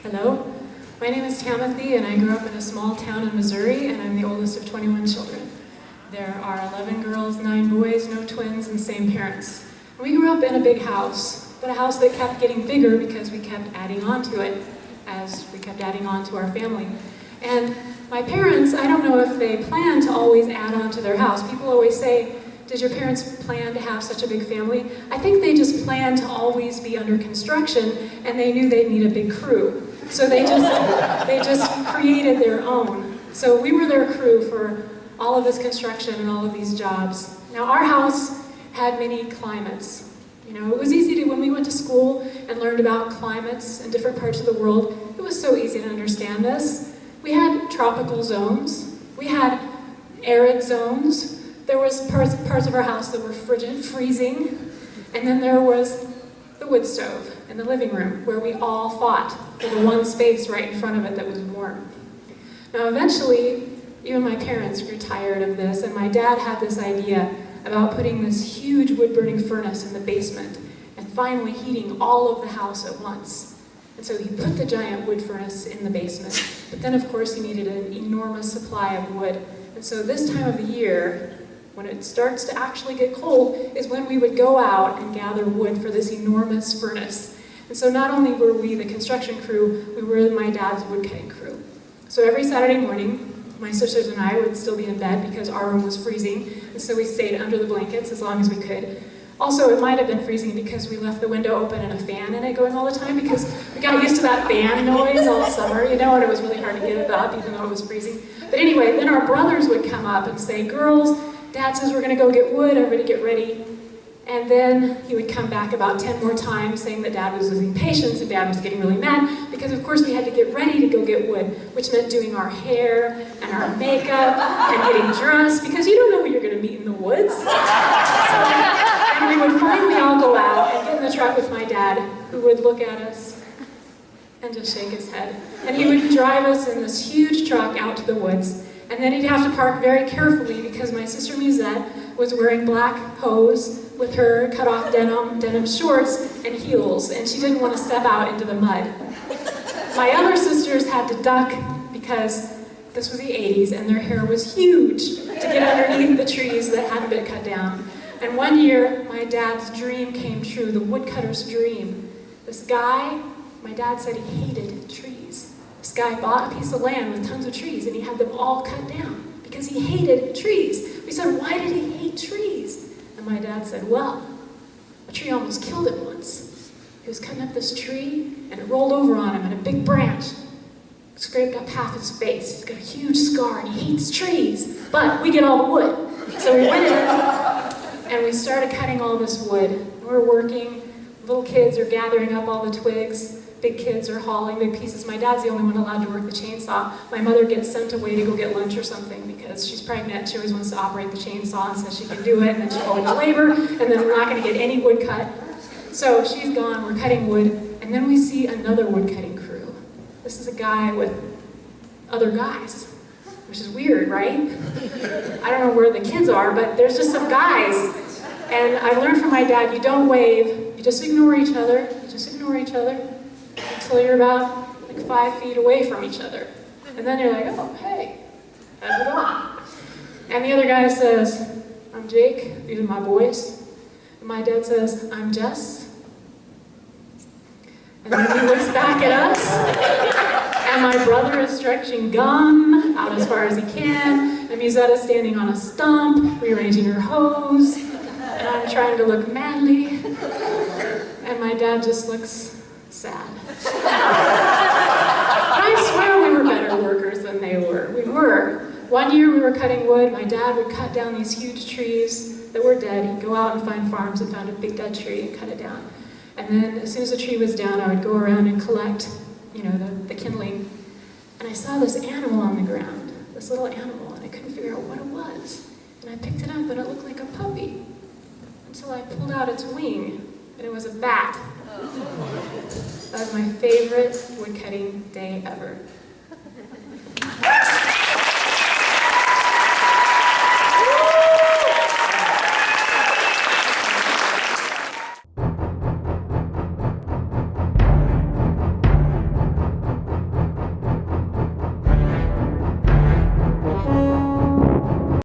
Hello, my name is Tamathy and I grew up in a small town in Missouri and I'm the oldest of 21 children. There are 11 girls, 9 boys, no twins, and same parents. We grew up in a big house, but a house that kept getting bigger because we kept adding on to it as we kept adding on to our family. And my parents, I don't know if they planned to always add on to their house. People always say, did your parents plan to have such a big family? I think they just planned to always be under construction and they knew they'd need a big crew. So they just created their own. So we were their crew for all of this construction and all of these jobs. Now our house had many climates. You know, it was easy to, when we went to school and learned about climates in different parts of the world, it was so easy to understand this. We had tropical zones, we had arid zones, there was parts of our house that were frigid, freezing, and then there was the wood stove in the living room where we all fought for the one space right in front of it that was warm. Now eventually, even my parents grew tired of this, and my dad had this idea about putting this huge wood-burning furnace in the basement and finally heating all of the house at once. And so he put the giant wood furnace in the basement, but then of course he needed an enormous supply of wood. And so this time of the year, when it starts to actually get cold, is when we would go out and gather wood for this enormous furnace. And so not only were we the construction crew, we were my dad's woodcutting crew. So every Saturday morning, my sisters and I would still be in bed because our room was freezing, and so we stayed under the blankets as long as we could. Also, it might have been freezing because we left the window open and a fan in it going all the time because we got used to that fan noise all summer, you know, and it was really hard to get it up even though it was freezing. But anyway, then our brothers would come up and say, girls, Dad says we're going to go get wood, everybody get ready. And then he would come back about 10 more times saying that Dad was losing patience and Dad was getting really mad because of course we had to get ready to go get wood, which meant doing our hair and our makeup and getting dressed because you don't know who you're going to meet in the woods. And we would finally all go out and get in the truck with my dad, who would look at us and just shake his head. And he would drive us in this huge truck out to the woods. And then he'd have to park very carefully because my sister Musette was wearing black hose with her cut-off denim shorts and heels, and she didn't want to step out into the mud. My other sisters had to duck because this was the 80s and their hair was huge to get underneath the trees that hadn't been cut down. And one year, my dad's dream came true, the woodcutter's dream. This guy, my dad said he hated trees. This guy bought a piece of land with tons of trees and he had them all cut down because he hated trees. We said, why did he hate trees? And my dad said, well, a tree almost killed him once. He was cutting up this tree and it rolled over on him and a big branch scraped up half his face. He's got a huge scar and he hates trees, but we get all the wood. So we went in and we started cutting all this wood. We're working, little kids are gathering up all the twigs, big kids are hauling big pieces. My dad's the only one allowed to work the chainsaw. My mother gets sent away to go get lunch or something because she's pregnant. She always wants to operate the chainsaw and says she can do it, and then she'll go into labor, and then we're not going to get any wood cut. So she's gone, we're cutting wood, and then we see another wood cutting crew. This is a guy with other guys, which is weird, right? I don't know where the kids are, but there's just some guys. And I learned from my dad, you don't wave, you just ignore each other, until you're about like 5 feet away from each other. And then you're like, oh, hey, how's it going? And the other guy says, I'm Jake, these are my boys. And my dad says, I'm Jess. And then he looks back at us, and my brother is stretching gum out as far as he can, and Musette is standing on a stump, rearranging her hose, and I'm trying to look manly, and my dad just looks sad. I swear we were better workers than they were. We were. One year we were cutting wood, my dad would cut down these huge trees that were dead. He'd go out and find farms and found a big dead tree and cut it down. And then as soon as the tree was down, I would go around and collect, you know, the kindling. And I saw this animal on the ground, this little animal, and I couldn't figure out what it was. And I picked it up and it looked like a puppy until I pulled out its wing, and it was a bat. That was my favorite woodcutting day ever.